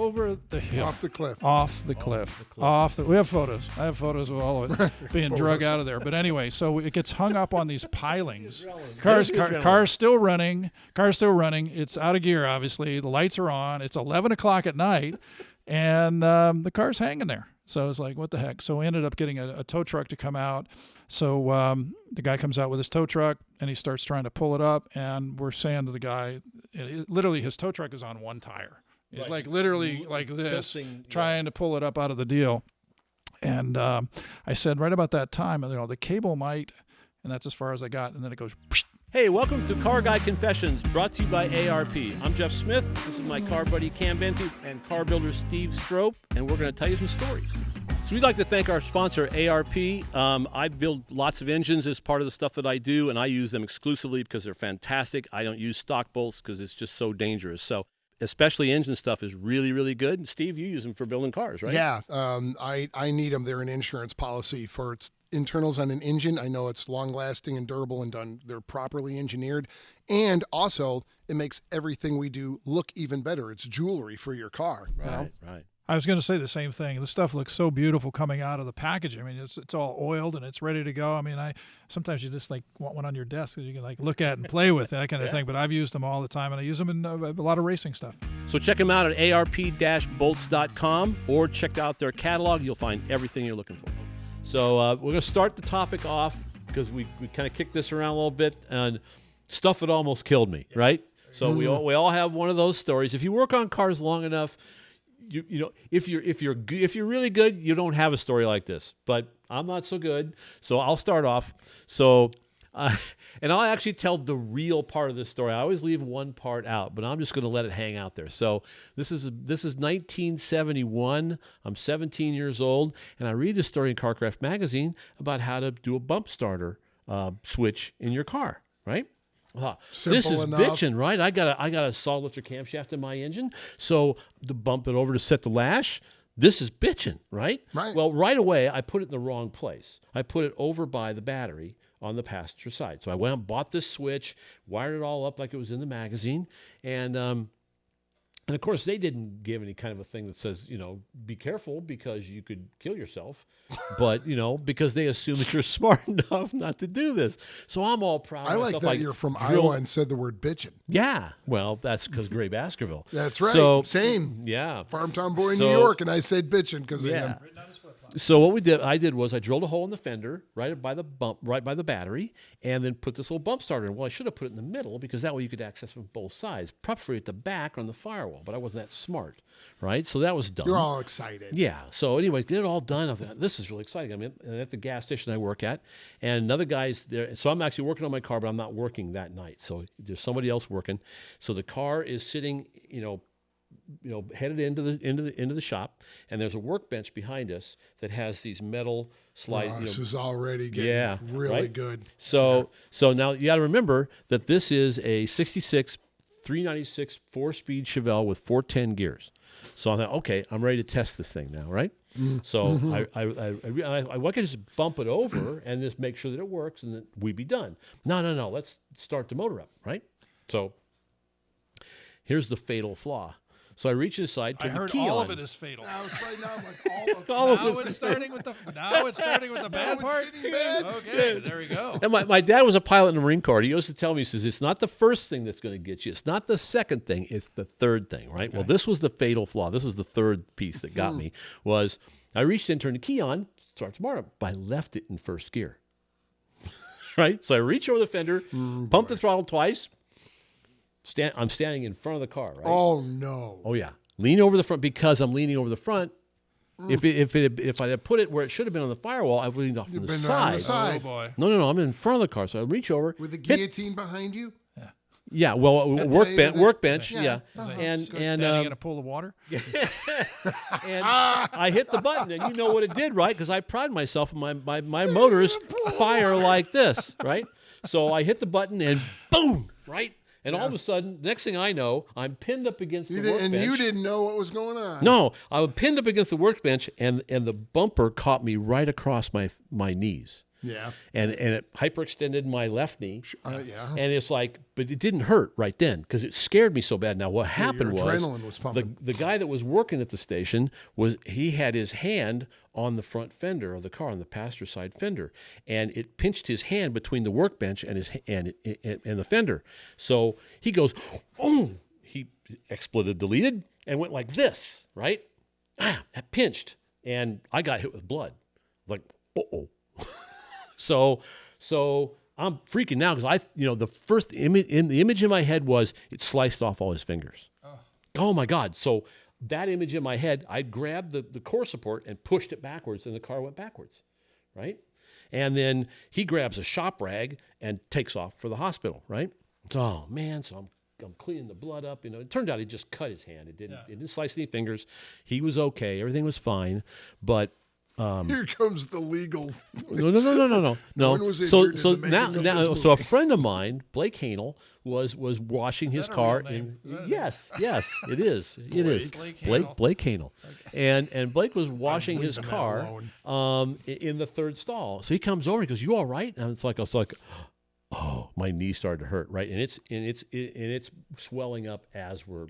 over the hill. Off the cliff. Off the cliff. We have photos. I have photos of all of it being drug out of there. But anyway, so it gets hung up on these pilings. Car's still running. It's out of gear, obviously. The lights are on. It's 11 o'clock at night, and the car's hanging there. So it's like, what the heck? So we ended up getting a tow truck to come out. So the guy comes out with his tow truck, and he starts trying to pull it up, and we're saying to the guy, literally his tow truck is on one tire. He's like literally like this, trying to pull it up out of the deal. And I said, right about that time, the cable might, and that's as far as I got, and then it goes. Psh. Hey, welcome to Car Guy Confessions, brought to you by ARP. I'm Jeff Smith. This is my car buddy Cam Benty and car builder Steve Strope, and we're going to tell you some stories. So we'd like to thank our sponsor, ARP. I build lots of engines as part of the stuff that I do, and I use them exclusively because they're fantastic. I don't use stock bolts because it's just so dangerous. So especially engine stuff is really, really good. Steve, you use them for building cars, right? Yeah, I need them. They're an insurance policy for its internals on an engine. I know it's long-lasting and durable and done. They're properly engineered. And also, it makes everything we do look even better. It's jewelry for your car. Right. I was going to say the same thing. The stuff looks so beautiful coming out of the package. I mean, it's all oiled and it's ready to go. I mean, sometimes you just like want one on your desk that you can like look at and play with, that kind of thing. But I've used them all the time, and I use them in a lot of racing stuff. So check them out at arp-bolts.com or check out their catalog. You'll find everything you're looking for. So we're going to start the topic off because we kind of kicked this around a little bit, and stuff that almost killed me, right? So we all have one of those stories. If you work on cars long enough, you know, if you're really good, you don't have a story like this. But I'm not so good, so I'll start off. So, and I'll actually tell the real part of this story. I always leave one part out, but I'm just going to let it hang out there. So this is 1971. I'm 17 years old, and I read this story in CarCraft magazine about how to do a bump starter switch in your car, right? This is enough. Bitching, right? I got a saw lifter camshaft in my engine, so to bump it over to set the lash, this is bitching, right? Right. Well, right away, I put it in the wrong place. I put it over by the battery on the passenger side. So I went and bought this switch, wired it all up like it was in the magazine, and of course, they didn't give any kind of a thing that says, be careful because you could kill yourself. But, because they assume that you're smart enough not to do this. So I'm all proud of myself. I like that you're from Iowa and said the word bitchin'. Yeah. Well, that's because Gray Baskerville. That's right. So, same. Yeah. Farmtown boy in New York, and I said bitchin' because of him. So what I did was I drilled a hole in the fender right by the battery, and then put this little bump starter in. Well, I should have put it in the middle because that way you could access from both sides. Preferably at the back or on the firewall, but I wasn't that smart, right? So that was done. You're all excited. Yeah. So anyway, get it all done. I thought, this is really exciting. I mean, at the gas station I work at, and another guy's there. So I'm actually working on my car, but I'm not working that night. So there's somebody else working. So the car is sitting, headed into the shop, and there's a workbench behind us that has these metal slide. This is already getting really good. So now you got to remember that this is a 66 396 4-speed Chevelle with 410 gears. So I thought, okay, I'm ready to test this thing now, right? So I can just bump it over and just make sure that it works, and then we'd be done. No, let's start the motor up, right? So here's the fatal flaw. So I reach inside, turn the key on. I heard all of it is fatal. Now it's Now it's starting with the bad part? Okay, there we go. And my dad was a pilot in the Marine Corps. He used to tell me, he says, it's not the first thing that's going to get you. It's not the second thing. It's the third thing, right? Okay. Well, this was the fatal flaw. This was the third piece that got me, was I reached in, turned the key on, start tomorrow, but I left it in first gear, right? So I reach over the fender, pump the throttle twice. I'm standing in front of the car, right? Oh, no. Oh, yeah. Lean over the front because I'm leaning over the front. If I had put it where it should have been on the firewall, I would have leaned off from the side. On the side. Oh, boy. No, I'm in front of the car. So I reach over. With the guillotine behind you? Yeah, well, workbench, yeah. And standing in a pool of water? And I hit the button, and you know what it did, right? Because I pride myself in my motors fire like this, right? So I hit the button, and boom, right? And all of a sudden, the next thing I know, I'm pinned up against the workbench. And you didn't know what was going on. No, I was pinned up against the workbench, and the bumper caught me right across my knees. Yeah. And it hyperextended my left knee. Yeah. And it's like, but it didn't hurt right then because it scared me so bad. Now, what happened your was adrenaline was pumping. the guy that was working at the station he had his hand on the front fender of the car, on the passenger side fender, and it pinched his hand between the workbench and the fender. So he goes, oh, he expletive deleted and went like this, right? That pinched, and I got hit with blood. Like, uh-oh. So I'm freaking out because the first image in my head was it sliced off all his fingers. Oh my God. So that image in my head, I grabbed the core support and pushed it backwards, and the car went backwards, right? And then he grabs a shop rag and takes off for the hospital, right? Oh man, so I'm cleaning the blood up. It turned out he just cut his hand. It didn't slice any fingers. He was okay. Everything was fine, but Here comes the legal. No. one was injured in So the making of now, this so a movie. friend of mine, Blake Hanel, was washing his that a car. real name? Is that a Yes, it is. It is. Blake Hanel. Blake Hanel, and Blake was washing leave his the man car in the third stall. So he comes over. He goes, "You all right?" And I was like, oh, my knee started to hurt, right? And it's swelling up as we're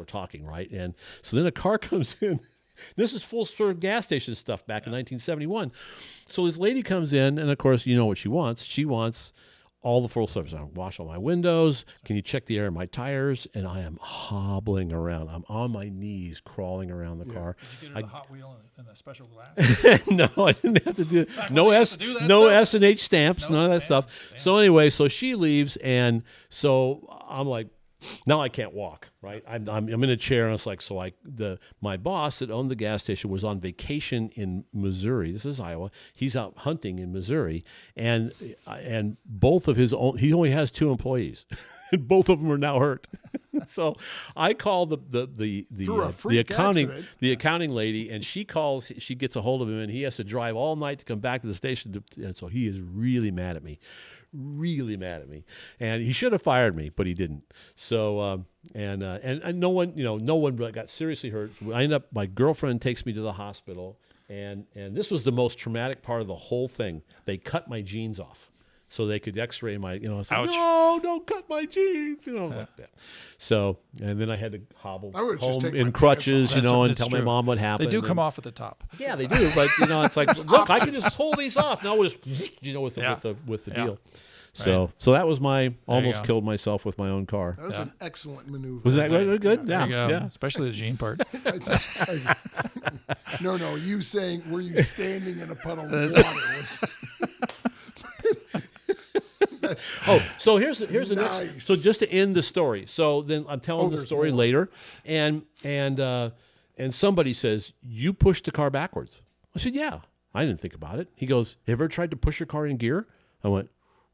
talking, right? And so then a car comes in. This is full serve gas station stuff back in 1971. So this lady comes in, and of course, you know what she wants. She wants all the full service. I wash all my windows. Can you check the air in my tires? And I am hobbling around. I'm on my knees, crawling around the car. Did you get her the Hot Wheel in a special glass? No, I didn't have to do it. No when you used to do that no stuff? S&H stamps, none of that Damn, stuff. damn. So anyway, so she leaves, and so I'm like, now I can't walk, right? I'm in a chair, and it's like, my boss that owned the gas station was on vacation in Missouri. This is Iowa. He's out hunting in Missouri, and both of he only has 2 employees, and both of them are now hurt. So I call the accounting lady, and she gets a hold of him, and he has to drive all night to come back to the station, and so he is really mad at me. And he should have fired me, but he didn't. So and no one got seriously hurt. My girlfriend takes me to the hospital, and this was the most traumatic part of the whole thing. They cut my jeans off so they could x-ray my, it's like, Ouch. no, don't cut my jeans, like that. So, and then I had to hobble I would just home take my in pants crutches, off. and That's tell my true. mom what happened. They do and- come off at the top. Yeah, they do, but it's like, look, I can just pull these off. Now we'll just, with the Yeah. deal. So that was my you almost go. killed myself with my own car. That was an excellent maneuver. Was that good? There you go. Yeah. Especially the jean part. No, you saying, were you standing in a puddle of water? Oh, so here's the next. Nice. So just to end the story. So then I'm telling the there's story more. later, and somebody says, you pushed the car backwards. I said, yeah. I didn't think about it. He goes, ever tried to push your car in gear? I went,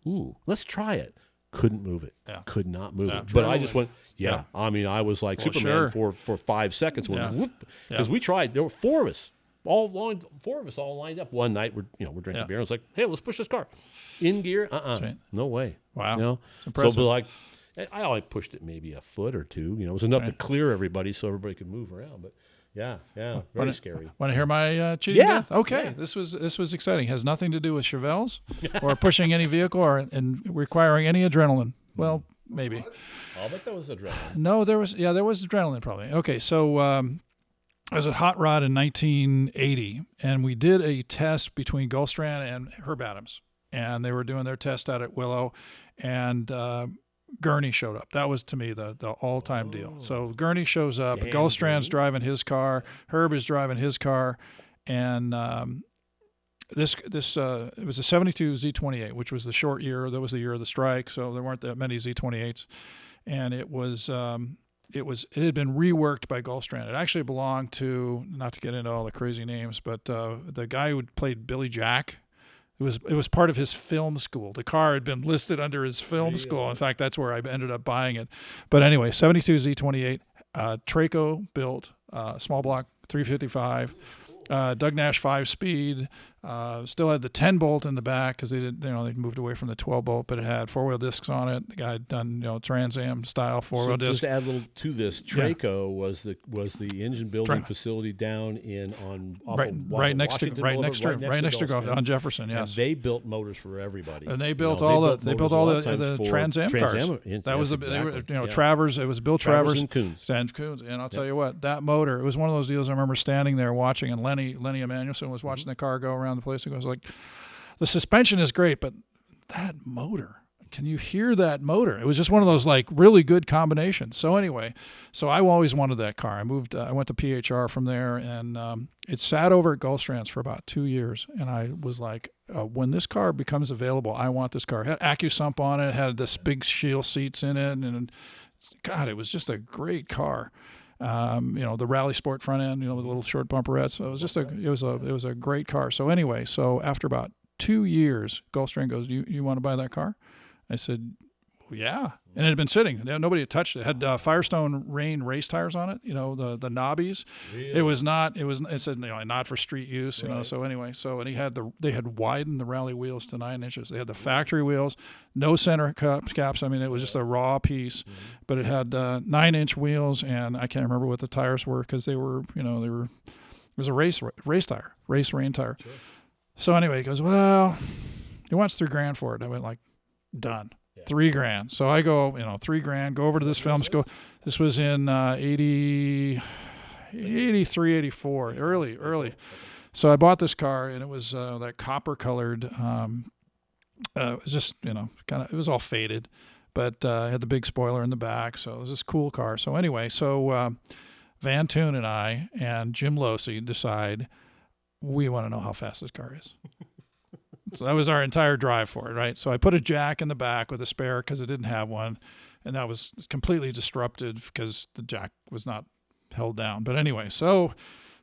ooh, let's try it. Couldn't move it. Yeah. Could not move Yeah. it. But I just went, yeah. Yeah. I mean, I was like Well, Superman sure. for 5 seconds. Yeah. Because we tried. There were 4 of us. Four of us all lined up one night. We're drinking Yeah. beer. I was like, hey, let's push this car in gear. right. No way. Wow. It's So, impressive. but like, I only pushed it maybe a foot or 2. It was enough to clear everybody so everybody could move around. But yeah, very scary. Want to hear my cheating Yeah. death? Okay, Yeah. this was exciting. Has nothing to do with Chevelles or pushing any vehicle and requiring any adrenaline. Well, maybe. I'll bet that was adrenaline. No, there was adrenaline probably. Okay, so I was at Hot Rod in 1980, and we did a test between Gulfstrand and Herb Adams, and they were doing their test out at Willow, and Gurney showed up. That was to me the all-time deal. So Gurney shows up. Damn, Gulfstrand's Gurney. driving his car. Herb is driving his car, and this it was a 72 Z28, which was the short year. That was the year of the strike, so there weren't that many Z28s, and it had been reworked by Gulfstrand. It actually belonged to, not to get into all the crazy names, but the guy who played Billy Jack. It was part of his film school. The car had been listed under his film school. In fact, that's where I ended up buying it. But anyway, 72 Z28, Traco built, small block 355, Doug Nash 5-speed, Still had the 10 bolt in the back because they moved away from the 12 bolt, but it had 4-wheel discs on it. The guy had done Trans Am style 4-wheel discs. Just to add a little to this, Traco was the engine building facility down right next to Golf on Jefferson. Yes, and they built motors for everybody, and they built all the Trans Am cars. That was Travers. It was Bill Travers and Coons. And I'll tell you what, that motor. It was one of those deals. I remember standing there watching, and Lenny Emanuelson was watching the car go around the place. He goes like, the suspension is great, but that motor, can you hear that motor? It was just one of those like really good combinations. So anyway, I always wanted that car. I went to PHR from there, and it sat over at Gulfstrands for about 2 years. And I was like, when this car becomes available, I want this car. It had AccuSump on it, had this big shield seats in it, and God, it was just a great car. The Rally Sport front end, the little short bumperettes. So it was a great car. So anyway, after about 2 years, Gulfstream goes, you want to buy that car? I said, well, yeah. And it had been sitting. Nobody had touched it. It had Firestone Rain race tires on it, the knobbies. Really? It said not for street use, right. So anyway, and they had widened the Rally wheels to 9 inches. They had the factory wheels, no center caps. I mean, it was just a raw piece, but it had 9-inch wheels, and I can't remember what the tires were because they were, it was a race tire, race rain tire. Sure. So anyway, he goes, well, he wants $3,000 for it. I went like, done. Yeah. $3,000. So I go, $3,000, go over to this film school. This was in 83, 84, early. So I bought this car, and it was that copper colored, it was just, it was all faded, but it had the big spoiler in the back. So it was this cool car. So anyway, Van Toon and I and Jim Losey decide we want to know how fast this car is. So that was our entire drive for it, right? So I put a jack in the back with a spare because it didn't have one, and that was completely disrupted because the jack was not held down. But anyway, so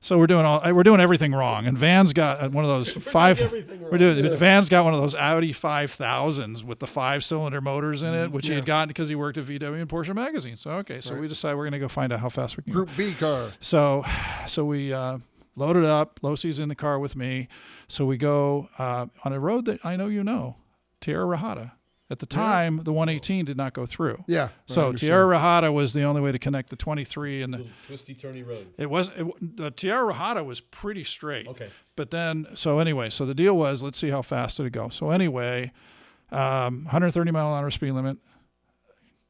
we're doing everything wrong, and Van's got one of those Van's got one of those Audi 5000s with the 5-cylinder motors in it, which he had gotten because he worked at VW and Porsche magazine. So we decide we're going to go find out how fast we can. Group B car. So we loaded up. Losey's in the car with me. So we go on a road that I know Tierra Rajada. At the time, the 118 did not go through. Yeah. So Tierra Rajada was the only way to connect the 23 and the twisty turny road. The Tierra Rajada was pretty straight. Okay. But then, so the deal was, let's see how fast did it go. So anyway, 130 mile an hour speed limit.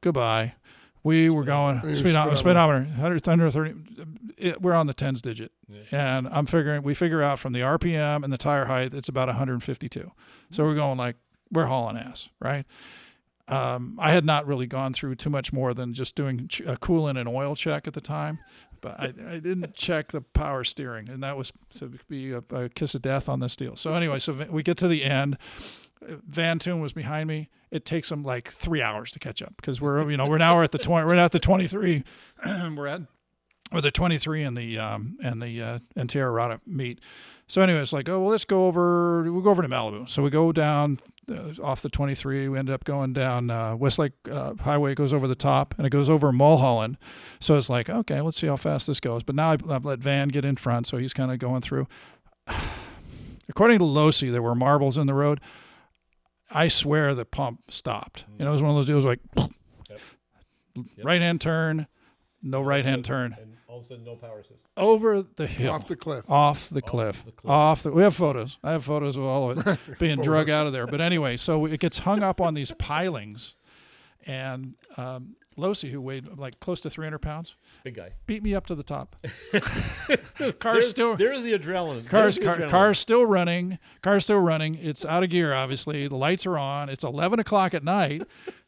Goodbye. We were going speedometer 130. We're on the tens digit, and we figure out from the RPM and the tire height, it's about 152. So we're going like we're hauling ass, right? I had not really gone through too much more than just doing a coolant and oil check at the time, but I didn't check the power steering, and that was to be a kiss of death on this deal. So anyway, we get to the end. Van Toon was behind me. It takes him like 3 hours to catch up because we're at the 20. We're at the 23. We're the 23 and the Tierra Rajada meet. So anyway, it's like, we'll go over to Malibu. So we go down off the 23. We ended up going down Westlake Highway. It goes over the top, and it goes over Mulholland. So it's like, okay, let's see how fast this goes. But now I've let Van get in front, so he's kind of going through. According to Losey, there were marbles in the road. I swear the pump stopped. It was one of those deals like right-hand turn, no right-hand turn. And all of a sudden, no power assist. Over the hill. Off the cliff. We have photos. I have photos of all of it being drug out of there. But anyway, so it gets hung up on these pilings, and Losey, who weighed like close to 300 pounds, big guy, beat me up to the top. There's the adrenaline. Car's still running. It's out of gear, obviously. The lights are on. It's 11 o'clock at night,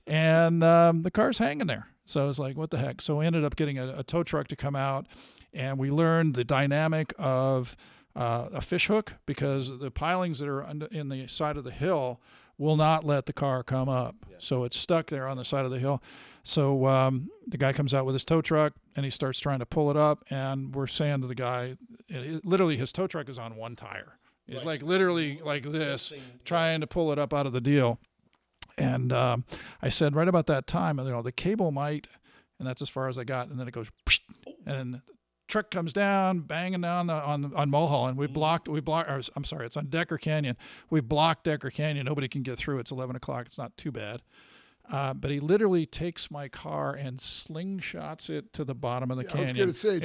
and the car's hanging there. So it's like, what the heck? So we ended up getting a tow truck to come out, and we learned the dynamic of a fish hook, because the pilings that are in the side of the hill will not let the car come up. Yeah. So it's stuck there on the side of the hill. So the guy comes out with his tow truck, and he starts trying to pull it up, and we're saying to the guy, literally his tow truck is on one tire. He's like literally like this, trying to pull it up out of the deal. And I said right about that time, the cable might, and that's as far as I got, and then it goes, and truck comes down, banging down on Mulholland. I'm sorry, it's on Decker Canyon. We blocked Decker Canyon. Nobody can get through. It's 11 o'clock. It's not too bad. But he literally takes my car and slingshots it to the bottom of the canyon. I was going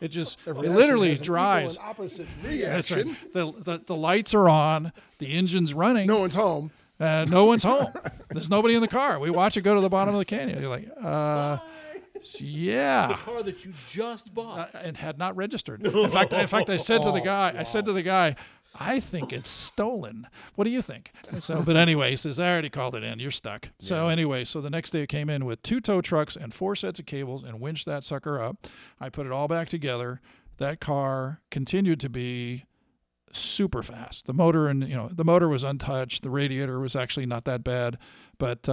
to say, it literally drives. Opposite That's reaction. right. The lights are on. The engine's running. No one's home. No one's home. There's nobody in the car. We watch it go to the bottom of the canyon. You're like, yeah. The car that you just bought And had not registered. In fact, I said to the guy, I think it's stolen. What do you think? But anyway, he says, I already called it in. You're stuck. Yeah. So anyway, the next day it came in with 2 tow trucks and 4 sets of cables and winched that sucker up. I put it all back together. That car continued to be super fast. The motor was untouched. The radiator was actually not that bad, but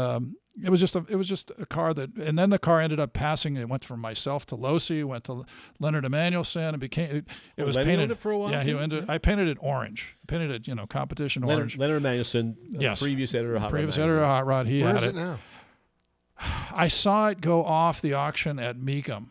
it was just a car that. And then the car ended up passing. It went from myself to Losi, went to Leonard Emanuelson, and became. It was painted for a while. Yeah, I painted it orange. Painted it, competition orange. Leonard Emanuelson, yes, previous editor of Hot Rod. Previous editor of Hot Rod. Where had is it now? I saw it go off the auction at Meekum.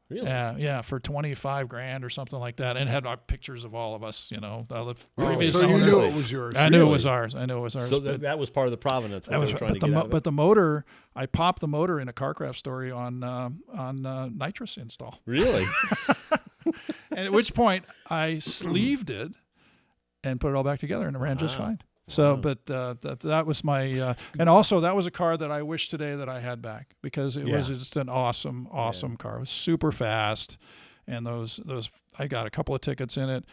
Really? Yeah, for $25,000 or something like that, and had pictures of all of us. The Previous previous so you owner. knew it was yours. I knew it was ours. So that was part of the provenance. But the motor, I popped the motor in a Carcraft story on nitrous install. Really? And at which point I sleeved it and put it all back together, and it ran just fine. So, but that was my, and also that was a car that I wish today that I had back, because it was just an awesome car. It was super fast, and those I got a couple of tickets in it.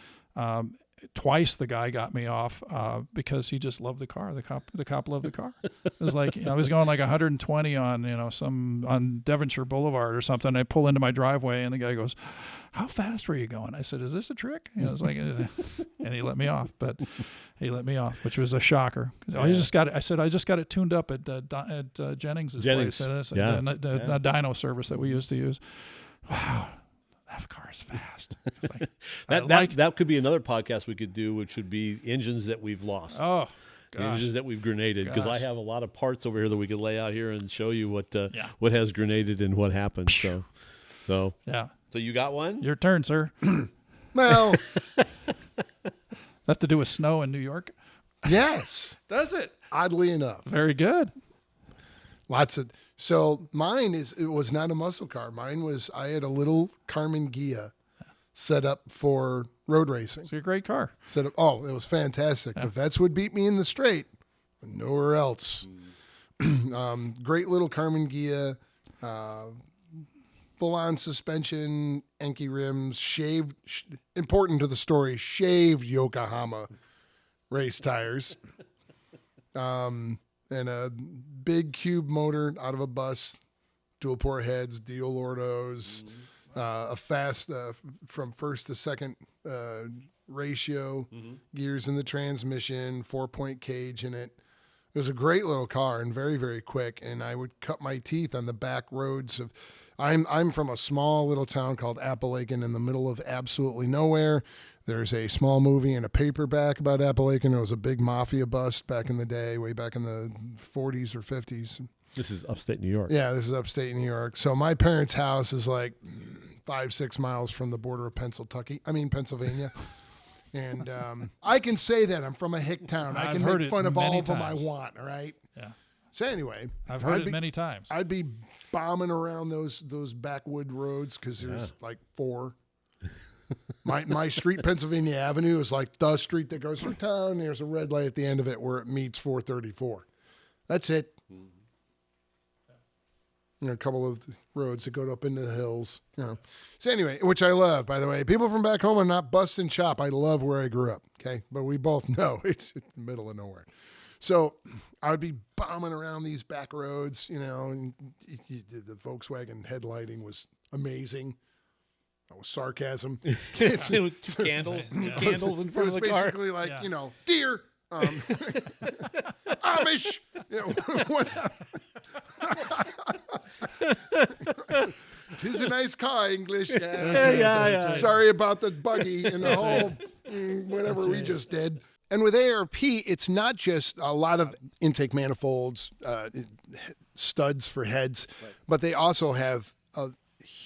Twice the guy got me off because he just loved the car. The cop loved the car. It was like I was going like 120 on on Devonshire Boulevard or something. I pull into my driveway and the guy goes, "How fast were you going?" I said, "Is this a trick?" I was like, and he let me off. But he let me off, which was a shocker. I just got it. I said, I just got it tuned up at Jennings' place. The dyno service that we used to use. Wow. That car is fast. Like, that could be another podcast we could do, which would be engines that we've lost. Oh, gosh. Engines that we've grenaded, because I have a lot of parts over here that we could lay out here and show you what has grenaded and what happened. So yeah. So you got one? Your turn, sir. Well, have to do with snow in New York? Yes. Does it? Oddly enough. Very good. So mine it was not a muscle car. I had a little Carmen Ghia set up for road racing. It's a great car. It was fantastic. Yeah. The vets would beat me in the straight, but nowhere else. Great little Carmen Ghia, full-on suspension, Enki rims, shaved, important to the story, shaved Yokohama race tires. And a big cube motor out of a bus, dual port heads, Deal Ordos, a fast from first to second ratio, gears in the transmission, 4-point cage in it. It was a great little car and very, very quick. And I would cut my teeth on the back roads of. I'm from a small little town called Appalachian in the middle of absolutely nowhere. There's a small movie and a paperback about Appalachian. It was a big mafia bust back in the day, way back in the 40s or 50s. This is upstate New York. Yeah, this is upstate New York. So my parents' house is like 5-6 miles from the border of Pennsylvania. And I can say that I'm from a hick town. I can make fun of all of them I want, all right? Yeah. So anyway. I've heard it many times. I'd be bombing around those backwood roads because there's like 4. My street, Pennsylvania Avenue, is like the street that goes through town. There's a red light at the end of it where it meets 434. That's it. A couple of roads that go up into the hills. So anyway, which I love, by the way. People from back home are not busting chop. I love where I grew up, okay? But we both know it's in the middle of nowhere. So I would be bombing around these back roads, and the Volkswagen headlighting was amazing. That was sarcasm. Two candles in front of the car. It was basically like, deer, Amish, whatever. Tis a nice car, English. Yeah. Sorry about the buggy and the whole whatever we just did. And with ARP, it's not just a lot of intake manifolds, studs for heads, but they also have a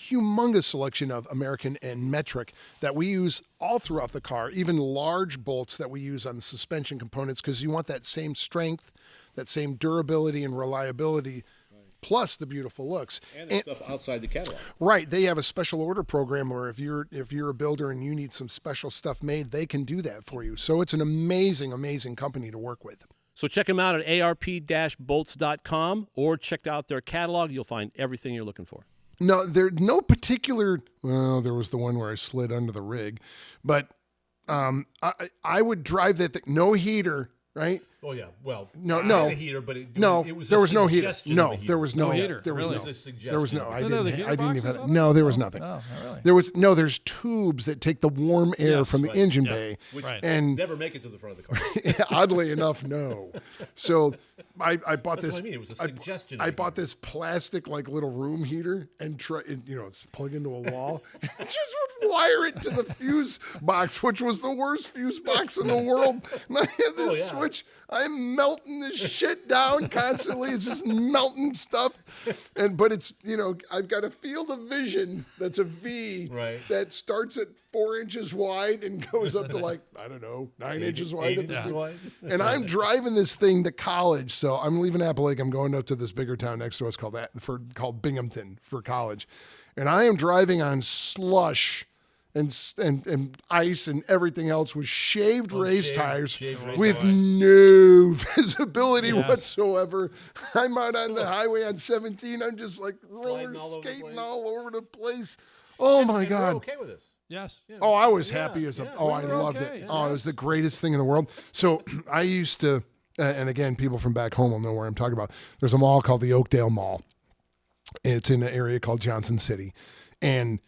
humongous selection of American and metric that we use all throughout the car, even large bolts that we use on the suspension components, because you want that same strength, that same durability and reliability, plus the beautiful looks. And stuff outside the catalog. Right. They have a special order program where if you're a builder and you need some special stuff made, they can do that for you. So it's an amazing, amazing company to work with. So check them out at arp-bolts.com or check out their catalog. You'll find everything you're looking for. No, there no particular. Well, there was the one where I slid under the rig, but I would drive that thing. No heater, right? Oh yeah, well, No. a heater, but it was there a was no heater. suggestion of a there was no heater. There was Really? no. It was a suggestion. There was no. of a I heater. the didn't. heater I didn't boxes even. on No, there was Oh, nothing. not really. There was no. There's tubes that take the warm air Yes, from the right. engine Yeah. bay, Which Right. and never make it to the front of the car. oddly enough, no. So I bought That's this. what I mean. It was a suggestion. I bought this plastic like little room heater and it's plugged into a wall and just would wire it to the fuse box, which was the worst fuse box in the world. And I had this switch. I'm melting this shit down constantly. It's just melting stuff. But it's, I've got a field of vision that's a V that starts at 4 inches wide and goes up to 9 inches wide. 8 inches wide. And I'm driving this thing to college. So I'm leaving Appalachia. I'm going up to this bigger town next to us called Binghamton for college. And I am driving on slush and ice and everything else with shaved race tires with no visibility whatsoever. I'm out on the highway on 17. I'm just like roller skating all over the place. Oh my God. We're okay with this. Yes. Yeah. Oh, I was happy as I loved okay. it. Oh, it was the greatest thing in the world. So I used to, and again, people from back home will know where I'm talking about. There's a mall called the Oakdale Mall. And it's in an area called Johnson City. And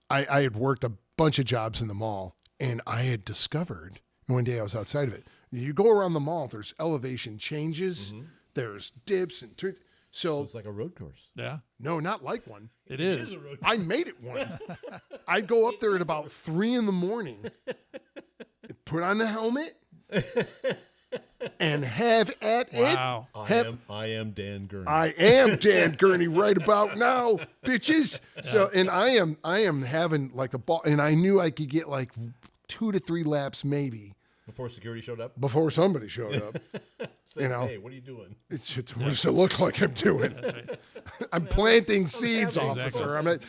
I had worked a bunch of jobs in the mall, and I had discovered, one day I was outside of it, you go around the mall, there's elevation changes, there's dips and turns. So it's like a road course. Yeah. No, not like one. It is. I made it one. I'd go up there at about 3 a.m, put on the helmet, and have at Wow. I am Dan Gurney. I am Dan Gurney right about now, bitches. So, and I am having like a ball, and I knew I could get like 2 to 3 laps maybe Before security showed up. before somebody showed up. It's like, hey, what are you doing? It's just, what does it look like I'm doing? I'm planting seeds, officer.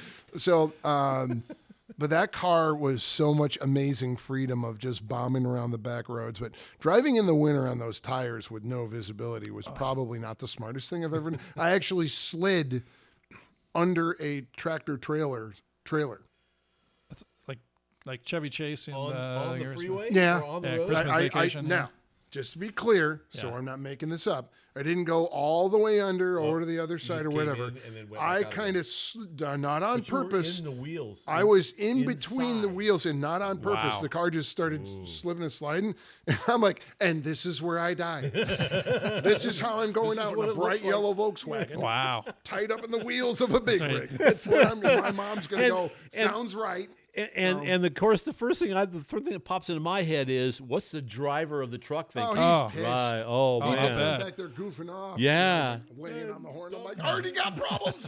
But that car was so much amazing freedom of just bombing around the back roads. But driving in the winter on those tires with no visibility was probably not the smartest thing I've ever done. I actually slid under a tractor trailer. Like Chevy Chase in On the freeway? Yeah. Or on the Yeah, road? Christmas vacation. Now, just to be clear, so Yeah. I'm not making this up, I didn't go all the way under over to the other side or came whatever. in and then went I back out kind of, not on But you were purpose. in the wheels. I was in between the inside. wheels and not on purpose. Wow. The car just started slipping and sliding. And I'm like, and this is where I die. This is how I'm going This is out in what a it bright looks like. yellow Volkswagen. Wow. Tied up in the wheels of a big That's right. rig. That's where my mom's going to go. and- Sounds right. And of course, the first thing that pops into my head is, what's the driver of the truck Oh, thinking? he's pissed. Right. Oh, I man. bet. Back there goofing off. Yeah. I'm laying on the horn. I'm like, already got problems.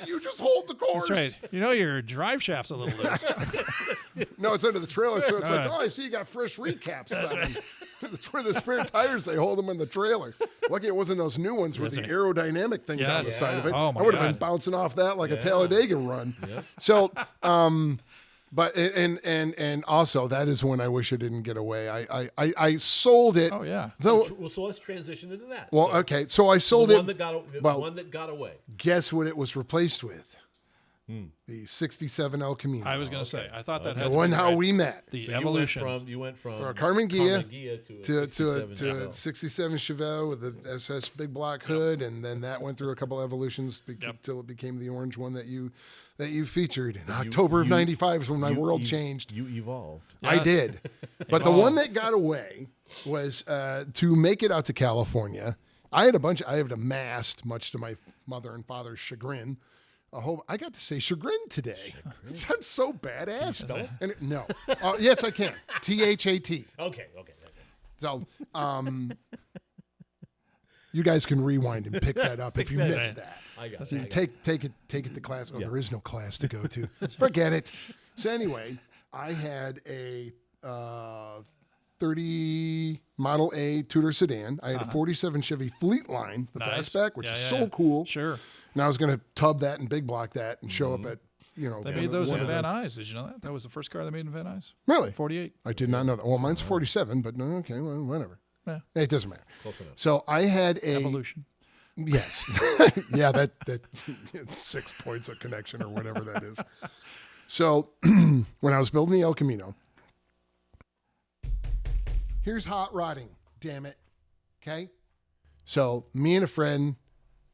you just hold the course. That's right. Your drive shaft's a little loose. No, it's under the trailer, so it's like, Right. oh, I see you got fresh recaps. That's where the spare tires, they hold them in the trailer. Lucky it wasn't those new ones with the right. aerodynamic thing down Yes. the side of it. Oh, my I would have been God. bouncing off that like a Talladega run. So, but and also that is when I wish I didn't get away. I sold it. Oh, yeah. Though, Well, so let's transition into that. well, So okay. So I sold the it. one that got the well, one that got away. Guess what it was replaced with? The 67 El Camino. I was going to say. I thought that the had to one be how right. we met. The So evolution. You went from a Carmen Ghia to a to 67 a Chevelle. 67 Chevelle with the SS big block hood, and then that went through a couple evolutions until it became the orange one that you featured in October of '95 is when my world changed. You evolved. I Yes. did, but the one that got away was to make it out to California. I had amassed, much to my mother and father's chagrin. I got to say chagrin today. I'm so badass. And no, yes, I can. THAT. Okay. So, You guys can rewind and pick that up if you missed that. I got So it. you take it to class. Oh, there is no class to go to. Forget it. So anyway, I had a 30 Model A Tudor sedan. I had a 47 Chevy Fleetline, the Nice. fastback, which Yeah, is yeah, so yeah. cool. Sure. And I was going to tub that and big block that and show up at, They made those in Van Nuys. Did you know that? That was the first car they made in Van Nuys. Really? 48. I did not know that. Well, mine's 47, but no, okay, well, whatever. Yeah. It doesn't matter. Close enough. So I had a Evolution. Yes. Yeah, that 6 points of connection or whatever that is. So when I was building the El Camino, here's hot rodding, damn it. Okay? So me and a friend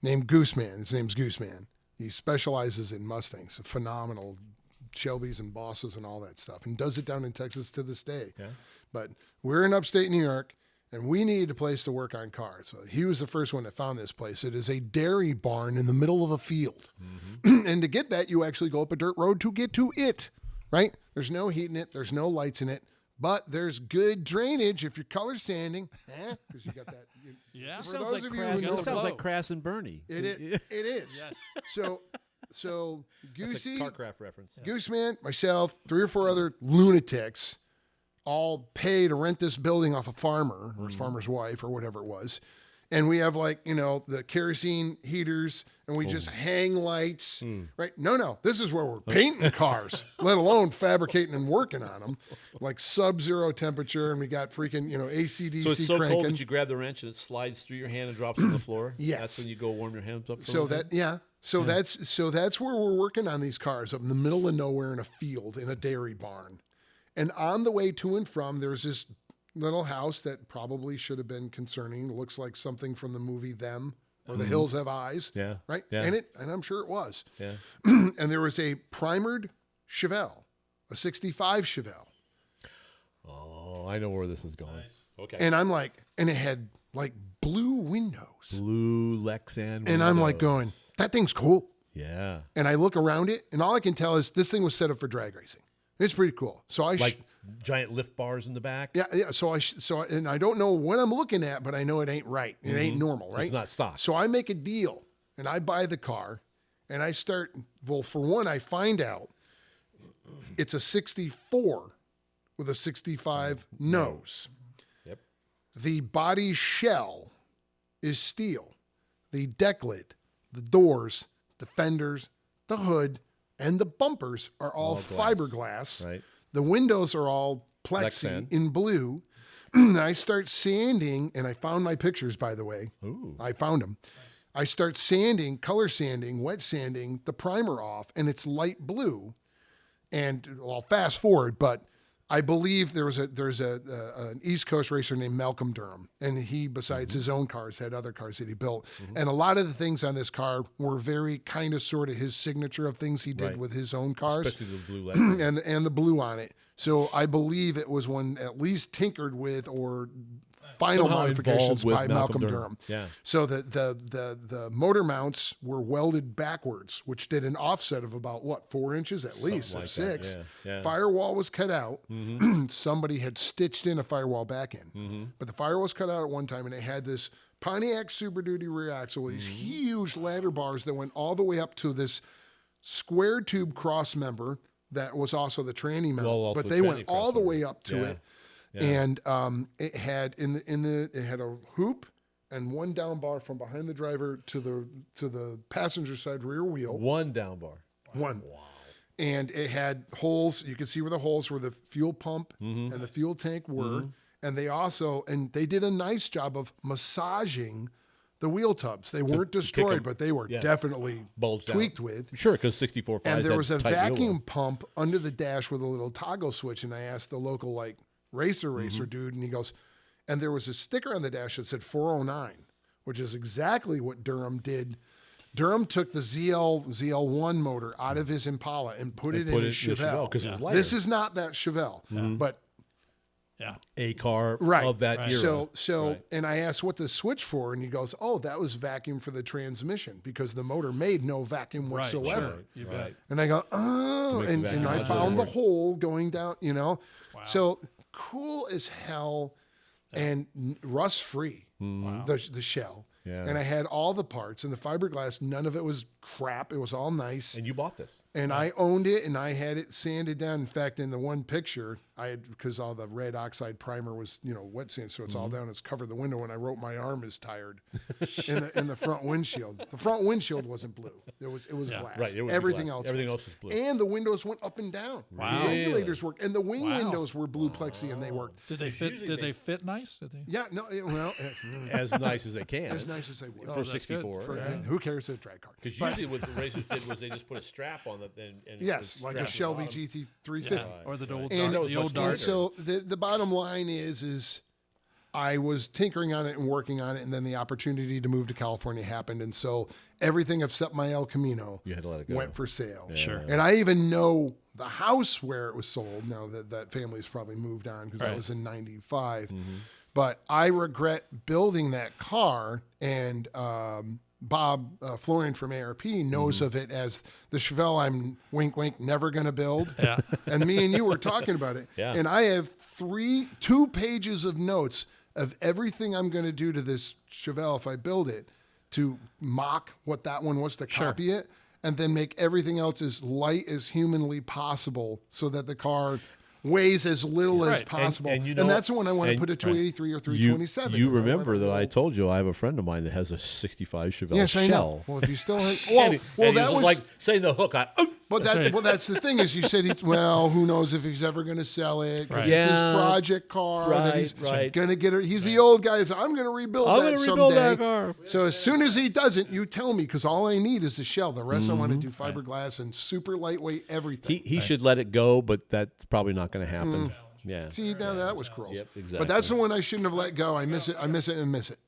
named Gooseman, his name's Gooseman. He specializes in Mustangs, phenomenal Shelbys and Bosses and all that stuff, and does it down in Texas to this day. Yeah. But we're in upstate New York, and we needed a place to work on cars. So he was the first one that found this place. It is a dairy barn in the middle of a field. And to get that, you actually go up a dirt road to get to it, right? There's no heat in it. There's no lights in it. But there's good drainage if you're color sanding. Because you got that. Yeah. For those of you who know, sounds like Crass and Bernie. it is. Yes. So Goosey, Carcraft reference. Gooseman, myself, 3 or 4 other lunatics all pay to rent this building off a farmer or his farmer's wife or whatever it was. And we have the kerosene heaters and we just hang lights, right? No, this is where we're painting cars, let alone fabricating and working on them, like sub-zero temperature. And we got freaking, AC/DC So it's so cranking. cold that you grab the wrench and it slides through your hand and drops on the floor. Yes. That's when you go warm your hands up. For a So little that, bit? that's where we're working on these cars up in the middle of nowhere in a field in a dairy barn. And on the way to and from, there's this little house that probably should have been concerning. It looks like something from the movie Them, or The Hills Have Eyes. Yeah. Right? Yeah. And I'm sure it was. Yeah. And there was a primered Chevelle, a 65 Chevelle. Oh, I know where this is going. Okay. And I'm like, and it had like blue windows. Blue Lexan. And I'm like going, that thing's cool. Yeah. And I look around it, and all I can tell is this thing was set up for drag racing. It's pretty cool. So Like giant lift bars in the back. yeah. So and I don't know what I'm looking at, but I know it ain't right. It ain't normal, right? It's not stock. So I make a deal, and I buy the car, and I start. Well, for one, I find out it's a 64 with a 65 nose. Yep. The body shell is steel. The deck lid, the doors, the fenders, the hood, and the bumpers are all glass. fiberglass. Right. The windows are all plexi Lexan. in blue. I start sanding, and I found my pictures, by the way. Ooh. I found them. I start sanding, color sanding, wet sanding the primer off, and it's light blue. And I'll fast forward, but I believe there's an East Coast racer named Malcolm Durham, and he, besides his own cars, had other cars that he built. And a lot of the things on this car were very kind of sort of his signature of things he did Right. with his own cars. Especially the blue Lexan. and the blue on it. So I believe it was one at least tinkered with or final Somehow modifications involved with by Malcolm Malcolm Durham. Yeah. So the motor mounts were welded backwards, which did an offset of about 4 inches at least, or like that. 6. Yeah, yeah. Firewall was cut out. Somebody had stitched in a firewall back in, but the firewall was cut out at one time, and it had this Pontiac Super Duty rear axle with these huge ladder bars that went all the way up to this square tube cross member that was also the tranny mount, Well, also but they went tranny all the crossover. way up to Yeah. it. Yeah. And it had it had a hoop and one down bar from behind the driver to the passenger side rear wheel. One down bar. One. Wow. And it had holes. You could see where the holes where the fuel pump and the fuel tank were. And they did a nice job of massaging the wheel tubs. They weren't destroyed, but they were definitely Bulged tweaked out. with. Sure, because 64 And there was a tight wheel vacuum well. pump under the dash with a little toggle switch. And I asked the local racer dude, and he goes, and there was a sticker on the dash that said 409, which is exactly what Durham did. Durham took the ZL1 motor out of his Impala and put it in his Chevelle. because it was lighter. This is not that Chevelle, but Yeah. a car right of that era. So, Right. and I asked what the switch for, and he goes, "Oh, that was vacuum for the transmission because the motor made no vacuum Right. whatsoever." Sure. You bet. And I go, "Oh," make the and vacuum I modulator found the work. hole going down, So cool as hell, and rust free. The shell. Yeah. And I had all the parts, and the fiberglass, none of it was crap. It was all nice. And you bought this. And I owned it, and I had it sanded down. In fact, in the one picture, I had, because all the red oxide primer was, wet sand, so it's all down. It's covered the window. And I wrote, "My arm is tired," in the front windshield. The front windshield wasn't blue. It was glass. Right, it would be Everything glass. else. Everything else was blue. And the windows went up and down. Wow. The regulators worked, and the wing Wow. windows were blue plexi, and they worked. Did they fit? Did they fit nice? Did they? Yeah, no, well, As nice as they can. as nice as they were. For that's good. 64. For- yeah. Who cares? It's a drag car. Because usually what the racers did was they just put a strap on it and Yes, like a strapped Shelby to the bottom. GT350. Yeah. Or the old And, dart, the old and dart. so the bottom line is I was tinkering on it and working on it, and then the opportunity to move to California happened, and so everything except my El Camino You had to let it go. went for sale. Sure. And I even know the house where it was sold. Now that family's probably moved on because Right. that was in '95. But I regret building that car, and Bob Florian from ARP knows of it as the Chevelle I'm wink wink never gonna build. Yeah. And me and you were talking about it. Yeah. And I have 2 pages of notes of everything I'm gonna do to this Chevelle if I build it to mock what that one was, to copy it, and then make everything else as light as humanly possible so that the car weighs as little as Right. possible. And And, you know- that's the one I want to and- put a 283 or You, 327. you I want remember to that I go- told you I have a friend of mine that has a 65 Chevelle Yes, I know. shell. Well, if you still have, And well, he- well, and he that was like saying the hook on. Oh! But that's the thing is you said who knows if he's ever going to sell it because Right. it's his Yeah. project car that he's Right. going to get it. He's the old guy. I'm going to rebuild I'm that gonna someday. rebuild that car. So as soon as he doesn't, you tell me because all I need is the shell. The rest I want Mm-hmm. to do fiberglass and super lightweight everything. He should let it go, but that's probably not going to happen. Yeah. See, now that was gross. Yep, But that's exactly. the one I shouldn't have let go. I miss it. I miss it and miss it.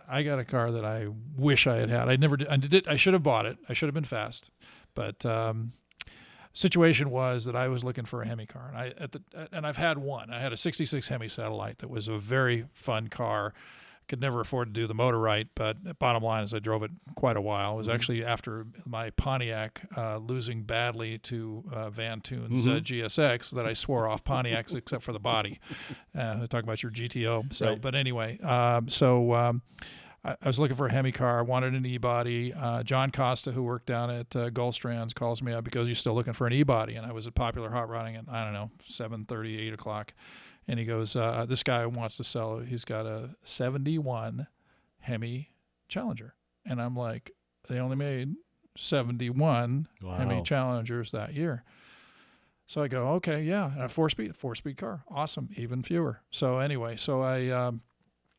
I got a car that I wish I had had. I never did. I should have bought it. I should have been fast. But situation was that I was looking for a Hemi car, and I've had one. I had a '66 Hemi Satellite that was a very fun car. Could never afford to do the motor right, but bottom line is I drove it quite a while. It was actually after my Pontiac losing badly to Van Toon's GSX that I swore off Pontiacs except for the body. Talk about your GTO. So, Right. but anyway, I was looking for a Hemi car. I wanted an e-body. John Costa, who worked down at Gulfstrands, calls me up because he's still looking for an e-body, and I was at Popular Hot Rodding at 7:30, 8 o'clock. And he goes, this guy wants to sell it. He's got a 71 Hemi Challenger. And I'm like, they only made 71 Hemi Wow. Challengers that year. So I go, okay, yeah, and a four-speed car. Awesome, even fewer. So anyway, so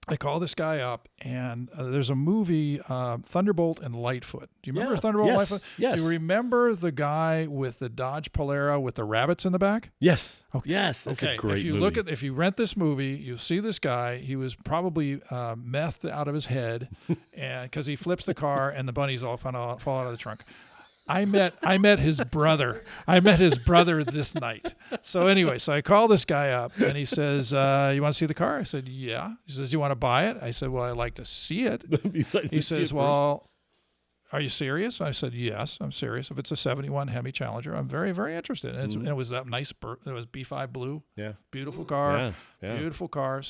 I call this guy up, and there's a movie, Thunderbolt and Lightfoot. Do you remember Yeah. Thunderbolt and Yes. Lightfoot? Yes. Do you remember the guy with the Dodge Polara with the rabbits in the back? Yes. Okay. Yes. That's Okay, a great if you movie. if you rent this movie, you see this guy. He was probably methed out of his head, and because he flips the car and the bunnies all fall out of the trunk. I met his brother. I met his brother this night. So anyway, so I call this guy up and he says, "You want to see the car?" I said, "Yeah." He says, "You want to buy it?" I said, "Well, I'd like to see it." He says, "Well, are you serious?" I said, "Yes, I'm serious. If it's a 71 Hemi Challenger, I'm very, very interested." And it was that nice, it was B5 blue, Yeah. beautiful car, Yeah. beautiful car.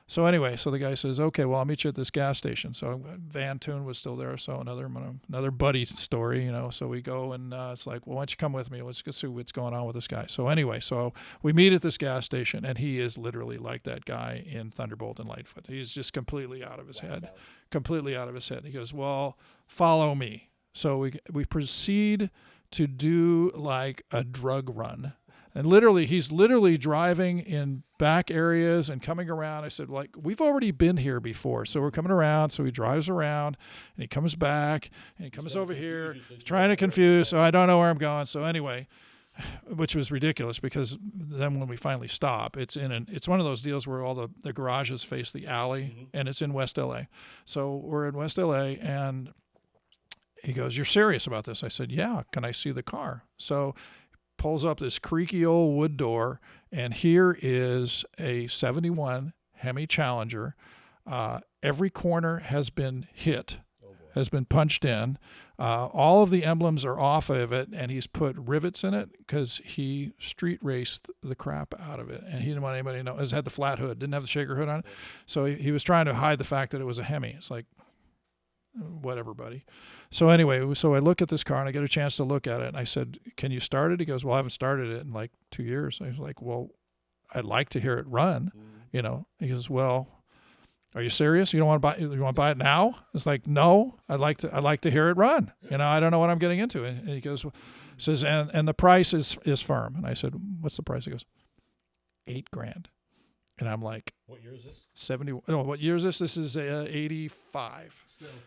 So anyway, so the guy says, "Okay, well, I'll meet you at this gas station." So Van Toon was still there, so another buddy story, So we go and it's like, "Well, why don't you come with me? Let's go see what's going on with this guy." So anyway, so we meet at this gas station, and he is literally like that guy in Thunderbolt and Lightfoot. He's just completely out of his head, completely out of his head. He goes, "Well, follow me." So we proceed to do like a drug run. And he's literally driving in back areas and coming around. I said, like, we've already been here before. So we're coming around. So he drives around and he comes back and he comes over here, trying to confuse. So I don't know where I'm going. So anyway, which was ridiculous because then when we finally stop, it's one of those deals where all the garages face the alley and it's in West LA. So we're in West LA and he goes, "You're serious about this?" I said, "Yeah. Can I see the car?" So pulls up this creaky old wood door, and here is a 71 Hemi Challenger. Every corner has been hit, has been punched in. All of the emblems are off of it, and he's put rivets in it because he street raced the crap out of it, and he didn't want anybody to know. It had the flat hood, didn't have the shaker hood on it. So he was trying to hide the fact that it was a Hemi. It's like, whatever, buddy. So anyway, so I look at this car and I get a chance to look at it. And I said, can you start it? He goes, well, I haven't started it in like 2 years. I was like, well, I'd like to hear it run, you know. He goes, well, are you serious? You don't want to buy? You want to buy it now? It's like, no, I'd like to hear it run. You know, I don't know what I'm getting into. And he goes, says, and the price is firm. And I said, what's the price? He goes, $8,000. And I'm like, What year is this? 70. No, what year is this? This is 85.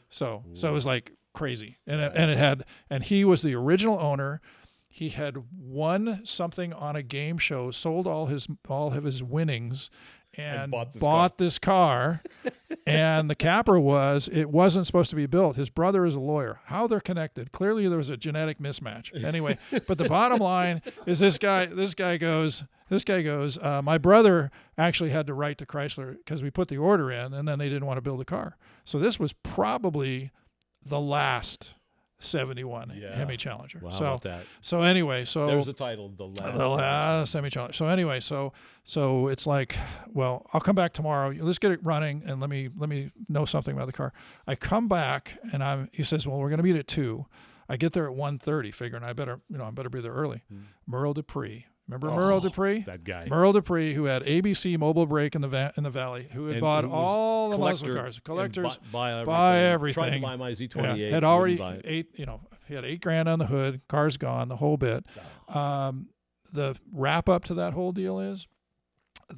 So it was like crazy. And he was the original owner. He had won something on a game show, sold all of his winnings, and bought this car. And the capper it wasn't supposed to be built. His brother is a lawyer. How they're connected? Clearly there was a genetic mismatch. Anyway, but the bottom line is this guy goes, my brother actually had to write to Chrysler because we put the order in and then they didn't want to build a car. So this was probably the last 71 Hemi Challenger. Wow, how about that? So anyway, there's the title, the last Hemi Challenger. So anyway, so it's like, well, I'll come back tomorrow. Let's get it running and let me know something about the car. I come back and he says, well, we're going to meet at 2. I get there at 1:30, figuring I better be there early. Merle Dupree. Remember Merle Dupree? That guy. Merle Dupree, who had ABC mobile brake in the valley, who had bought all the muscle cars, collectors, buy everything. Tried to buy my Z28. Yeah, had already he had $8,000 on the hood, car's gone, the whole bit. The wrap up to that whole deal is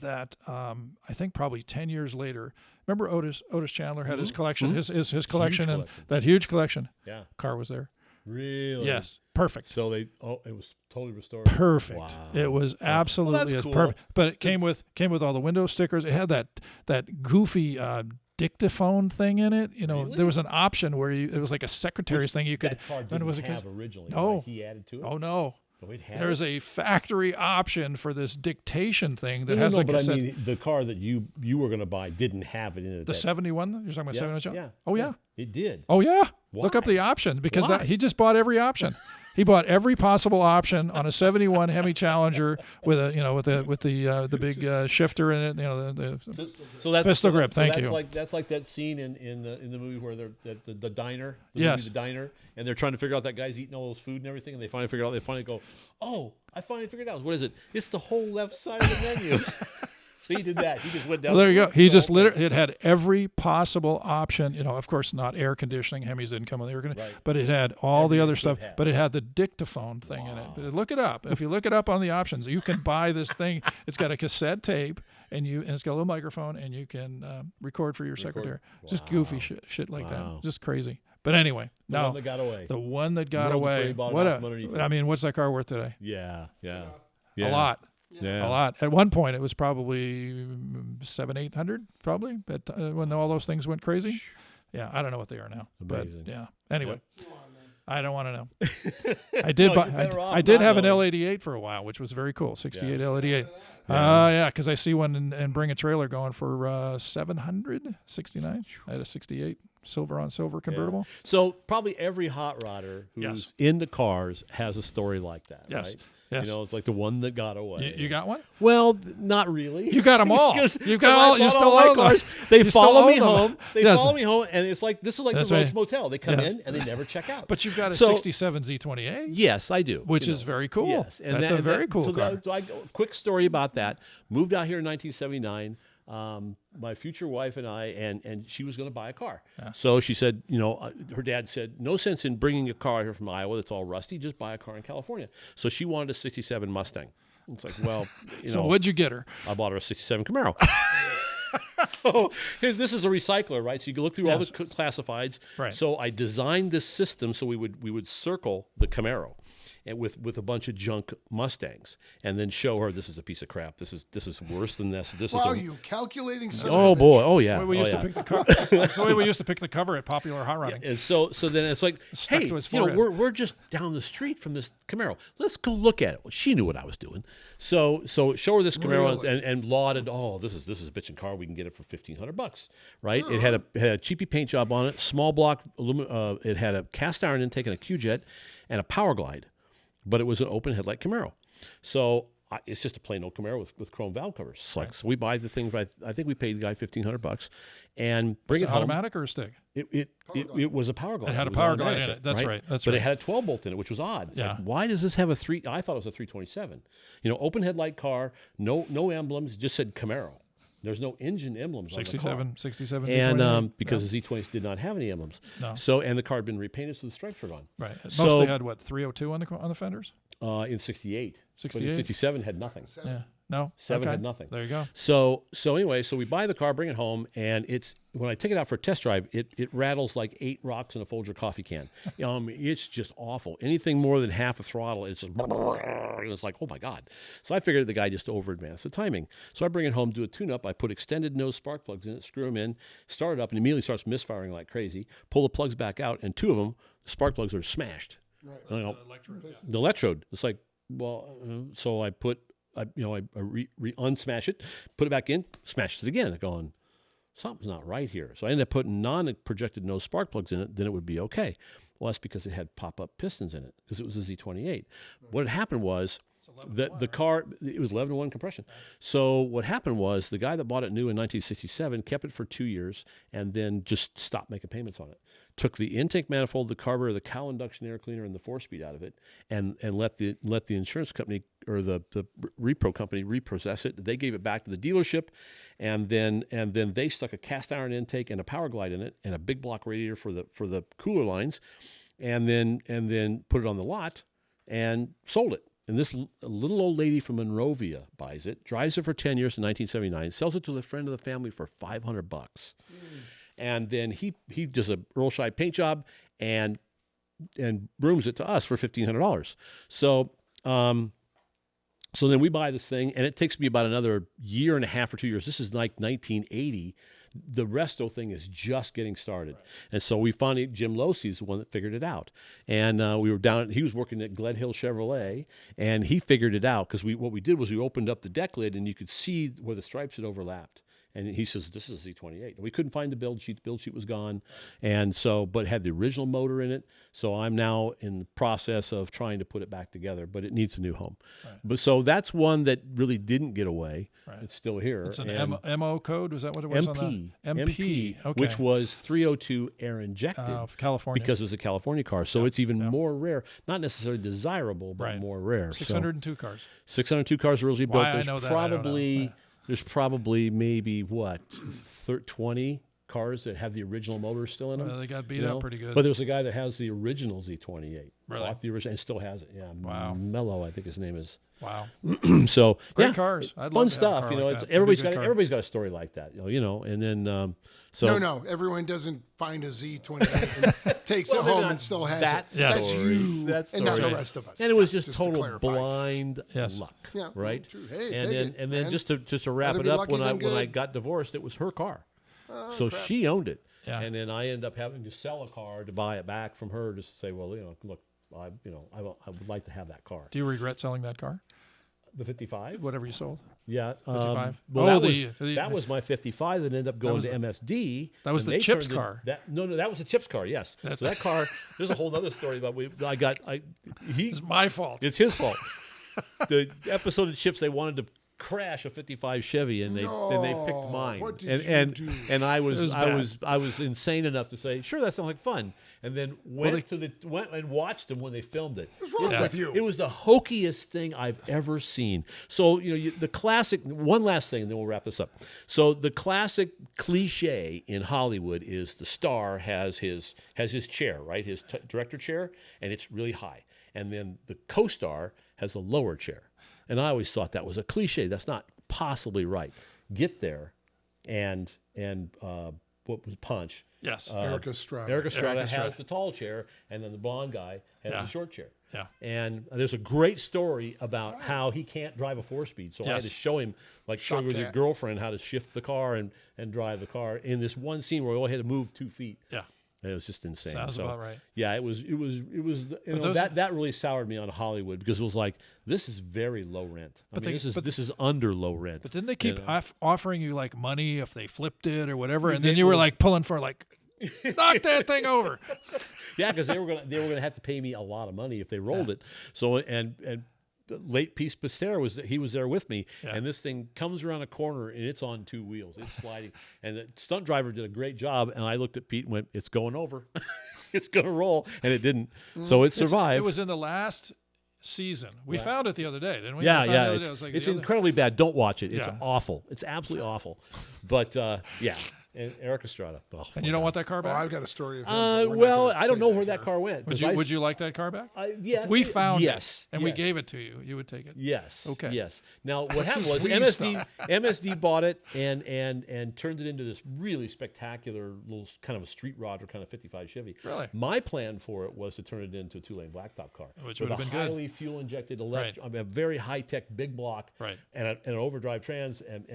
that I think probably 10 years later, remember Otis Chandler had his collection, his collection, and that huge collection. Yeah, car was there. Really? Yes, perfect. So it was totally restored. Perfect. Wow. It was absolutely cool. perfect. But it came with all the window stickers. It had that goofy dictaphone thing in it. You know, Really? there was an option where it was like a secretary's thing. You could. That car when didn't it was have originally. No. Right? He added to it. Oh no. There's a a factory option for this dictation thing that no, has no, a but cassette. I mean, the car that you were going to buy didn't have it in it. The 71? You're talking about 71? Yeah. Oh yeah. It did. Oh yeah. Why? Look up the option because Why? he just bought every option. He bought every possible option on a 71 Hemi Challenger with the big shifter in it. You know So that's pistol grip. Thank that's you. That's like that scene in the movie where they're at the diner. Yes. Movie, the diner, and they're trying to figure out that guy's eating all those food and everything, and they finally figure out. They finally go, "Oh, I finally figured it out. What is it? It's the whole left side of the menu." So he did that. He just went down. Well, there you go. He just literally it had every possible option. You know, of course, not air conditioning. Hemis didn't come with air conditioning, but it had all the other stuff. But it had the dictaphone thing in it. But look it up. If you look it up on the options, you can buy this thing. It's got a cassette tape, and it's got a little microphone, and you can record for your secretary. Just goofy shit like that. Just crazy. But anyway, The one that got away. The one that got Merle away. Dupree bought it What out from underneath I mean, what's that car worth today? Yeah. A lot. Yeah. A lot. At one point, it was probably $700-800, probably. But when all those things went crazy, yeah, I don't know what they are now. Amazing. But yeah. Anyway, I don't want to know. I did have an L88 for a while, which was very cool. 68 L88. Yeah, because I see one and bring a trailer going for $769. I had a 68 silver on silver convertible. So probably every hot rodder who's into cars has a story like that, right? Yes. You know, it's like the one that got away. You got one? Well, not really. You got them all. You've got all. You still all own my cars. them. They You still follow me own them. home. They Yes. follow me home, and it's like this is like That's the Roach right. Motel. They come Yes. in and they never check out. But you've got a So- 67 Z28. Yes, I do. Which you is know. very cool. Yes, That's a very cool car. So quick story about that. Moved out here in 1979. My future wife and I, and she was going to buy a car. So she said, you know, her dad said, no sense in bringing a car here from Iowa that's all rusty. Just buy a car in California. So she wanted a 67 Mustang. It's like, well, So what'd you get her? I bought her a 67 Camaro. So this is a recycler, right? So you can look through all the classifieds. Right. So I designed this system so we would circle the Camaro, and with a bunch of junk Mustangs, and then show her this is a piece of crap. This is worse than this. This Wow, is. you calculating son Oh of a boy! bitch. Oh yeah! That's the way we used to pick the cover. That's the way we used to pick the cover at Popular Hot Rodding. And so then it's like, Stuck hey, to his you know, forehead. we're just down the street from this Camaro. Let's go look at it. Well, she knew what I was doing. So show her this Camaro and lauded, oh, this is a bitchin' car. We can get it for $1,500, right? It had a cheapy paint job on it, small block aluminum. It had a cast iron intake and a Q-jet and a power glide, but it was an open headlight Camaro. So it's just a plain old Camaro with chrome valve covers. It's like, so we buy the thing. I think we paid the guy $1,500 and bring it home. Automatic or a stick? It was a power glide. It had a power glide in it. That's right. That's but right. it had a 12 bolt in it, which was odd. It's like, why does this have a 3? I thought it was a 327. Open headlight car, no emblems, just said Camaro. There's no engine emblems 67, on the car. 67, And because the Z20s did not have any emblems. No. So, and the car had been repainted, so the stripes were gone. Right. It So, mostly had, what, 302 on the fenders? in 68. 68? But in 67 had nothing. Yeah. No? 7 Okay. had nothing. There you go. So anyway, so we buy the car, bring it home, and when I take it out for a test drive, it rattles like 8 rocks in a Folger coffee can. It's just awful. Anything more than half a throttle, it's just, it's like, oh my God. So I figured the guy just over advanced the timing. So I bring it home, do a tune-up. I put extended nose spark plugs in it, screw them in, start it up, and immediately starts misfiring like crazy. Pull the plugs back out, and 2 of them, the spark plugs are smashed. Right. The electrode. It's like, well, so I unsmash it, put it back in, smash it again. Going, something's not right here. So I ended up putting non-projected nose spark plugs in it. Then it would be okay. Well, that's because it had pop-up pistons in it because it was a Z28. Right. What had happened was the car, it was 11-to-1 compression. So what happened was the guy that bought it new in 1967 kept it for 2 years and then just stopped making payments on it. Took the intake manifold, the carburetor, the cowl induction air cleaner, and the 4-speed out of it, and let the insurance company or the repro company reprocess it. They gave it back to the dealership, and then they stuck a cast iron intake and a power glide in it, and a big block radiator for the cooler lines, and then put it on the lot and sold it. And this little old lady from Monrovia buys it, drives it for 10 years in 1979, sells it to a friend of the family for $500. And then he does a Earl Scheib paint job and brooms it to us for $1,500. So then we buy this thing, and it takes me about another year and a half or 2 years. This is like 1980. The resto thing is just getting started. Right. And so we finally, Jim Losey's the one that figured it out. And we were down, he was working at Glen Hill Chevrolet, and he figured it out because what we did was we opened up the deck lid, and you could see where the stripes had overlapped. And he says, this is a Z28. We couldn't find the build sheet. The build sheet was gone. And so, but it had the original motor in it. So I'm now in the process of trying to put it back together, but it needs a new home. Right. But so that's one that really didn't get away. Right. It's still here. It's an MO code? Was that what it was? MP. MP. Okay. Which was 302 air injected. California. Because it was a California car. So it's even more rare. Not necessarily desirable, but more rare. 602 cars. 602 cars originally built. Why I know that, I don't know. There's probably maybe, 20 cars that have the original motor still in them. They got beat up pretty good. But there's a guy that has the original Z28. Really? Bought the original and still has it. Yeah. Wow. Mello, I think his name is. Wow. So great cars. I'd fun love to have a stuff. car like that. Everybody's got a story like that. And then so no, everyone doesn't find a Z28 and takes it home and still has it. That's you, that's and not the rest of us. And it was just to total clarify. blind luck, right? True. Hey, and then just to wrap it up, when I got divorced, it was her car, so crap. she owned it, and then I ended up having to sell a car to buy it back from her, just to say, well, look, I would like to have that car. Do you regret selling that car? The 55? Whatever you sold. Yeah. 55? Well, that was my 55 that ended up going to MSD. That was the CHiPS car. No, that was a CHiPS car, yes. So that car, there's a whole other story about it's my fault. It's his fault. The episode of CHiPS, they wanted to crash a 55 Chevy and they picked mine. What did you do? And I was insane enough to say, sure, that sounds like fun. And then went and watched them when they filmed it. What's wrong with you? It was the hokiest thing I've ever seen. So the classic. One last thing, and then we'll wrap this up. So the classic cliche in Hollywood is the star has his chair, right, his director chair, and it's really high, and then the co-star has a lower chair. And I always thought that was a cliche. That's not possibly right. Get there, and what was Punch? Yes. Eric Estrada. Eric Estrada has the tall chair, and then the blonde guy has the short chair. Yeah. And there's a great story about how he can't drive a 4-speed. So I had to show him, like showing with your girlfriend, how to shift the car and drive the car in this one scene where we only had to move 2 feet. Yeah. And it was just insane. Sounds about right. Yeah, it was. That really soured me on Hollywood because it was like, this is very low rent. This is under low rent. But didn't they keep offering you like money if they flipped it or whatever, and then you were like pulling for like, knock that thing over. Yeah, because they were gonna have to pay me a lot of money if they rolled it. So and late piece Pasteur was there with me, Yeah. and this thing comes around a corner and it's on 2 wheels. It's sliding, and the stunt driver did a great job. And I looked at Pete and went, "It's going over, it's going to roll," and it didn't. So it survived. It was in the last season. We found it the other day, didn't we? Yeah, We found it yeah. the other day. I was like, It's the other- incredibly bad. Don't watch it. It's Yeah. awful. It's absolutely awful. But yeah, and Eric Estrada. Oh, And you don't want that car Oh, back? I've got a story of him. but we're not well, gonna I don't say know where that here. car went. Would you like that car back? Yes. If we found yes, it and we yes. gave it to you, you would take it. Yes. Okay. Yes. Now what happened was sweet MSD bought it and turned it into this really spectacular little kind of a street rodder kind of 55 Chevy. Really? My plan for it was to turn it into a 2-lane blacktop car, Which with would have a been good. highly fuel injected Right. a very high tech big block, Right. and an overdrive trans and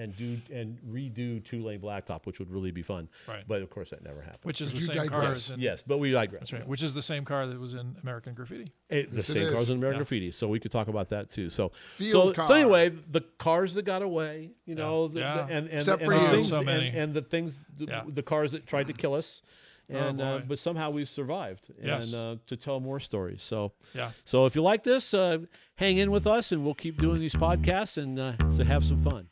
redo 2-lane blacktop, which would really be fun. Right. But of course that never happened. Which is the You same car digress. as in, Yes, but we digress. that's right. Which is the same car that was in American Graffiti. The Yes, it same is. cars in American Yeah. Graffiti, so we could talk about that too. So, Field so car. anyway, the cars that got away, you know, Yeah. and Except and for the you. things, So many. and the things, Yeah. the cars that tried to kill us, and boy. but somehow we've survived, Yes. and to tell more stories. So, Yeah. so if you like this, hang in with us, and we'll keep doing these podcasts, and so have some fun.